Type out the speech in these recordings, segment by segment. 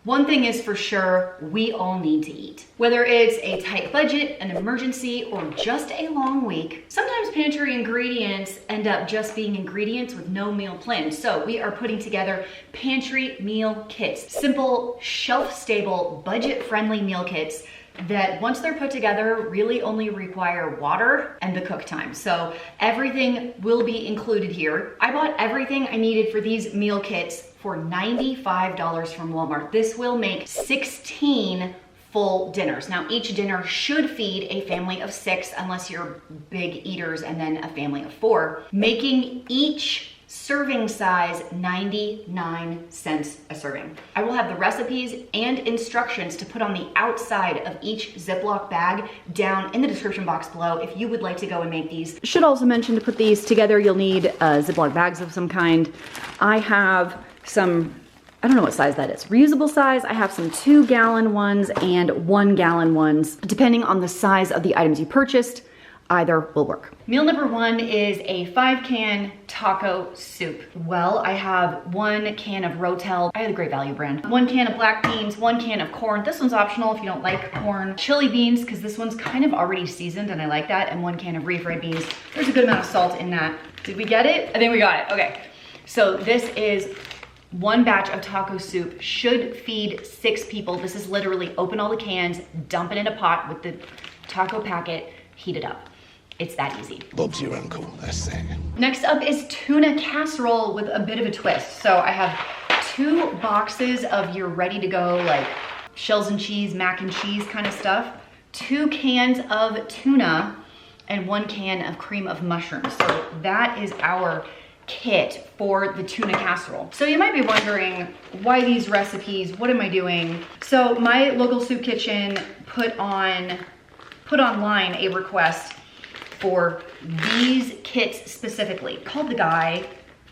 One thing is for sure, we all need to eat. Whether it's a tight budget, an emergency, or just a long week, sometimes pantry ingredients end up just being ingredients with no meal plan. So we are putting together pantry meal kits. Simple, shelf-stable, budget-friendly meal kits that once they're put together really only require water and the cook time. So everything will be included here. I bought everything I needed for these meal kits for $95 from Walmart. This will make 16 full dinners. Now each dinner should feed a family of 6 unless you're big eaters, and then a family of 4, making each serving size 99 cents a serving. I will have the recipes and instructions to put on the outside of each Ziploc bag down in the description box below if you would like to go and make these. Should also mention, to put these together, you'll need Ziploc bags of some kind. I have some, I don't know what size that is, reusable size. I have some 2-gallon ones and 1-gallon ones. Depending on the size of the items you purchased, either will work. Meal number 1 is a 5-can taco soup. Well, I have 1 can of Rotel. I have the Great Value brand. 1 can of black beans, 1 can of corn. This one's optional if you don't like corn. Chili beans, because this one's kind of already seasoned and I like that, and 1 can of refried beans. There's a good amount of salt in that. Did we get it? I think we got it. Okay. So this is 1 batch of taco soup, should feed 6 people. This is literally open all the cans, dump it in a pot with the taco packet, heat it up. It's that easy. Bob's your uncle, that's it. Next up is tuna casserole with a bit of a twist. So I have 2 boxes of your ready to go, like shells and cheese, mac and cheese kind of stuff, 2 cans of tuna, and 1 can of cream of mushrooms. So that is our kit for the tuna casserole. So you might be wondering, why these recipes? What am I doing? So my local soup kitchen put online a request for these kits specifically. Called the guy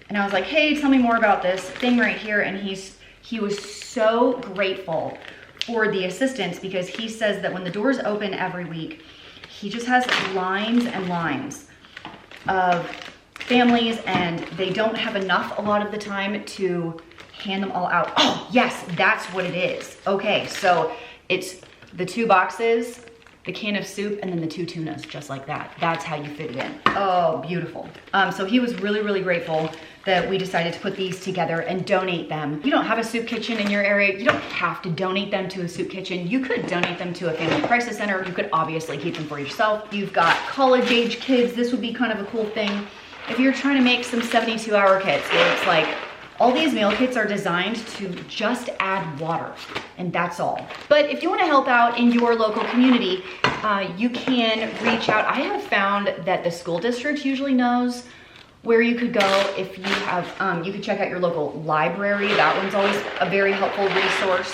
and I was like, hey, tell me more about this thing right here. And he was so grateful for the assistance, because he says that when the doors open every week, he just has lines and lines of families and they don't have enough a lot of the time to hand them all out. Oh yes, that's what it is. Okay, so it's the 2 boxes, the can of soup, and then the 2 tunas, just like that. That's how you fit it in. Oh, beautiful. So he was really, really grateful that we decided to put these together and donate them. If you don't have a soup kitchen in your area, you don't have to donate them to a soup kitchen. You could donate them to a family crisis center. You could obviously keep them for yourself. You've got college age kids. This would be kind of a cool thing. If you're trying to make some 72-hour kits where it's like, all these meal kits are designed to just add water, and that's all. But if you want to help out in your local community, you can reach out. I have found that the school district usually knows where you could go. If you have, you could check out your local library. That one's always a very helpful resource.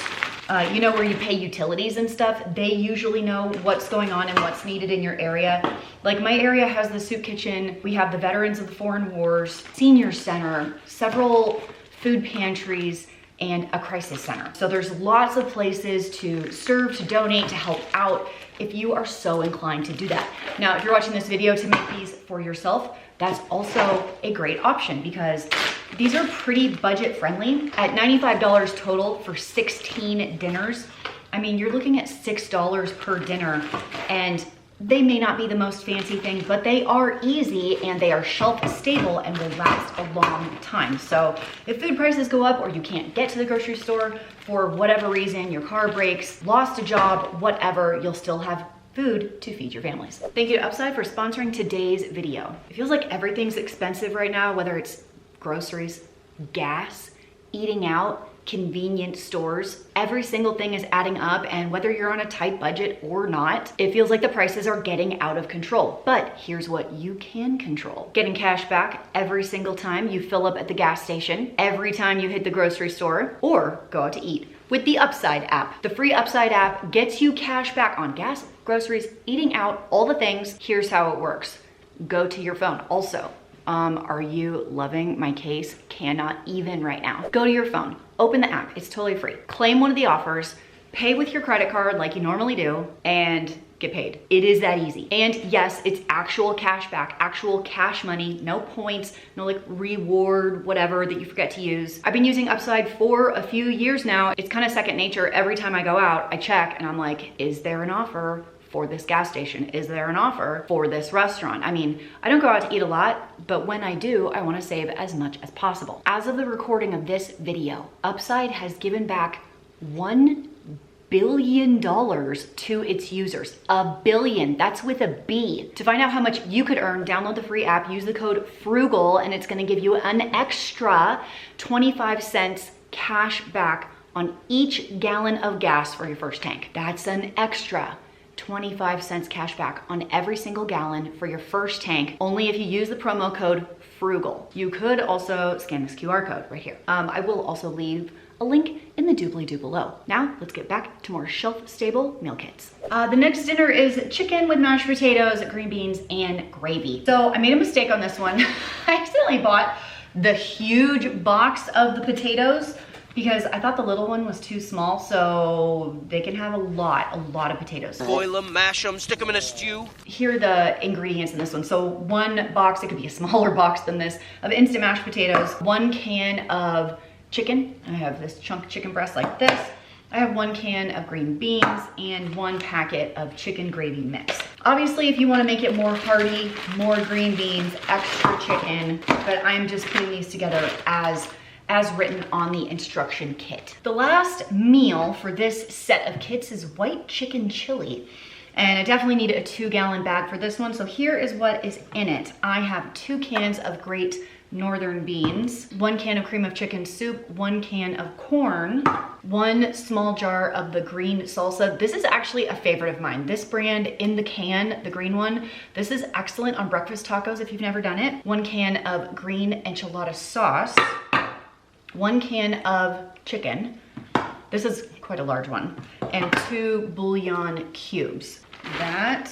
You know, where you pay utilities and stuff, they usually know what's going on and what's needed in your area. Like my area has the soup kitchen. We have the Veterans of the Foreign Wars, Senior Center, several food pantries, and a crisis center. So there's lots of places to serve, to donate, to help out if you are so inclined to do that. Now, if you're watching this video to make these for yourself, that's also a great option, because these are pretty budget friendly. At $95 total for 16 dinners, I mean, you're looking at $6 per dinner, and they may not be the most fancy thing, but they are easy and they are shelf stable and will last a long time. So if food prices go up or you can't get to the grocery store for whatever reason, your car breaks, lost a job, whatever, you'll still have food to feed your families. Thank you to Upside for sponsoring today's video. It feels like everything's expensive right now, whether it's groceries, gas, eating out, convenience stores. Every single thing is adding up, and whether you're on a tight budget or not, it feels like the prices are getting out of control. But here's what you can control. Getting cash back every single time you fill up at the gas station, every time you hit the grocery store, or go out to eat with the Upside app. The free Upside app gets you cash back on gas, groceries, eating out, all the things. Here's how it works. Go to your phone. Also, are you loving my case? Cannot even right now. Go to your phone, open the app, it's totally free. Claim one of the offers, pay with your credit card like you normally do, and get paid. It is that easy. And yes, it's actual cash back, actual cash money, no points, no like reward, whatever that you forget to use. I've been using Upside for a few years now. It's kind of second nature. Every time I go out, I check and I'm like, is there an offer for this gas station? Is there an offer for this restaurant? I mean, I don't go out to eat a lot, but when I do, I want to save as much as possible. As of the recording of this video, Upside has given back $1 billion to its users. $1 billion, that's with a B. To find out how much you could earn, download the free app, use the code FRUGAL, and it's gonna give you an extra 25 cents cash back on each gallon of gas for your first tank. That's an extra 25 cents cash back on every single gallon for your first tank, only if you use the promo code FRUGAL. You could also scan this QR code right here. I will also leave a link in the doobly-doo below. Now, let's get back to more shelf-stable meal kits. The next dinner is chicken with mashed potatoes, green beans, and gravy. So I made a mistake on this one. I accidentally bought the huge box of the potatoes because I thought the little one was too small, so they can have a lot of potatoes. Boil them, mash them, stick them in a stew. Here are the ingredients in this one. So one box, it could be a smaller box than this, of instant mashed potatoes, 1 can of chicken. I have this chunk of chicken breast like this. I have 1 can of green beans and 1 packet of chicken gravy mix. Obviously, if you want to make it more hearty, more green beans, extra chicken, but I'm just putting these together as written on the instruction kit. The last meal for this set of kits is white chicken chili. And I definitely need a 2-gallon bag for this one. So here is what is in it. I have 2 cans of great northern beans, 1 can of cream of chicken soup, 1 can of corn, 1 small jar of the green salsa. This is actually a favorite of mine. This brand in the can, the green one, this is excellent on breakfast tacos if you've never done it. 1 can of green enchilada sauce, 1 can of chicken. This is quite a large one, and 2 bouillon cubes. That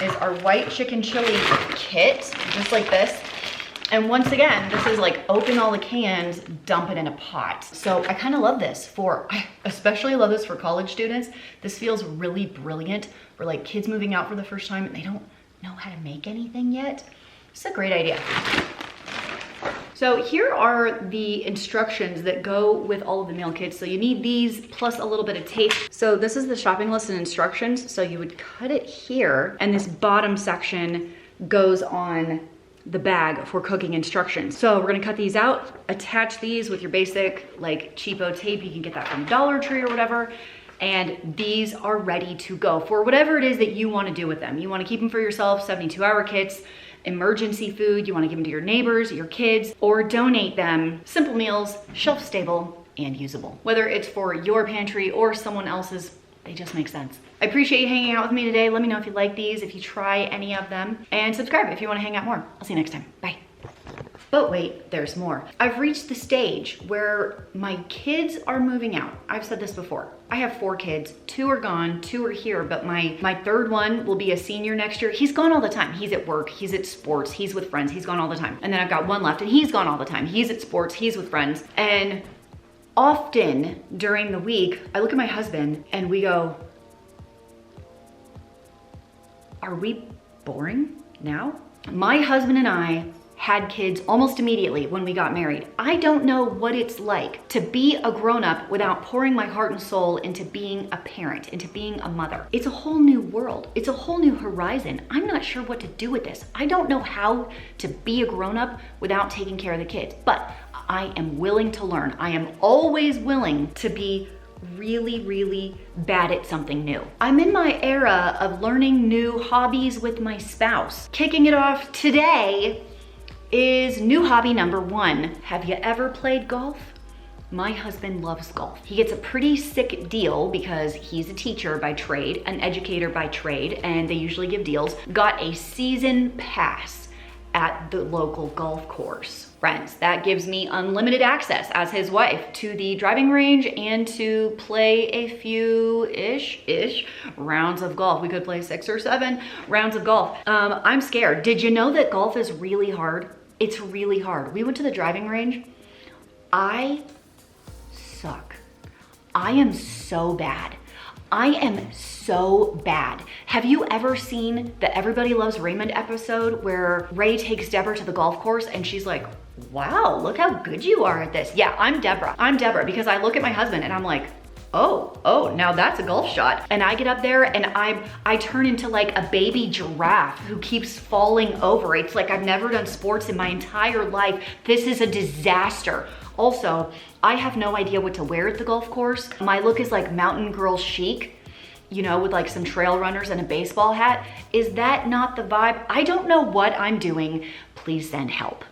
is our white chicken chili kit, just like this. And once again, this is like open all the cans, dump it in a pot. So I kind of love this I especially love this for college students. This feels really brilliant for like kids moving out for the first time and they don't know how to make anything yet. It's a great idea. So here are the instructions that go with all of the meal kits. So you need these plus a little bit of tape. So this is the shopping list and instructions. So you would cut it here and this bottom section goes on the bag for cooking instructions. So we're gonna cut these out, attach these with your basic like cheapo tape. You can get that from Dollar Tree or whatever. And these are ready to go for whatever it is that you wanna do with them. You wanna keep them for yourself, 72-hour kits, emergency food, you wanna give them to your neighbors, your kids, or donate them. Simple meals, shelf stable, and usable. Whether it's for your pantry or someone else's, they just make sense. I appreciate you hanging out with me today. Let me know if you like these, if you try any of them, and subscribe if you wanna hang out more. I'll see you next time, bye. But wait, there's more. I've reached the stage where my kids are moving out. I've said this before. I have 4 kids, 2 are gone, 2 are here, but my 3rd one will be a senior next year. He's gone all the time. He's at work, he's at sports, he's with friends, he's gone all the time. And then I've got 1 left and he's gone all the time. He's at sports, he's with friends. And often during the week, I look at my husband and we go, are we boring now? My husband and I had kids almost immediately when we got married. I don't know what it's like to be a grown-up without pouring my heart and soul into being a parent, into being a mother. It's a whole new world. It's a whole new horizon. I'm not sure what to do with this. I don't know how to be a grown-up without taking care of the kids, but I am willing to learn. I am always willing to be really bad at something new. I'm in my era of learning new hobbies with my spouse. Kicking it off today is new hobby number 1. Have you ever played golf? My husband loves golf. He gets a pretty sick deal because he's a teacher by trade, an educator by trade, and they usually give deals. Got a season pass at the local golf course. Friends, that gives me unlimited access as his wife to the driving range and to play a few ish rounds of golf. We could play 6 or 7 rounds of golf. I'm scared. Did you know that golf is really hard? It's really hard. We went to the driving range. I suck. I am so bad. I am so bad. Have you ever seen the Everybody Loves Raymond episode where Ray takes Deborah to the golf course and she's like, wow, look how good you are at this. Yeah, I'm Deborah. I'm Deborah because I look at my husband and I'm like, oh, now that's a golf shot. And I get up there and I turn into like a baby giraffe who keeps falling over. It's like I've never done sports in my entire life. This is a disaster. Also, I have no idea what to wear at the golf course. My look is like mountain girl chic, you know, with like some trail runners and a baseball hat. Is that not the vibe? I don't know what I'm doing. Please send help.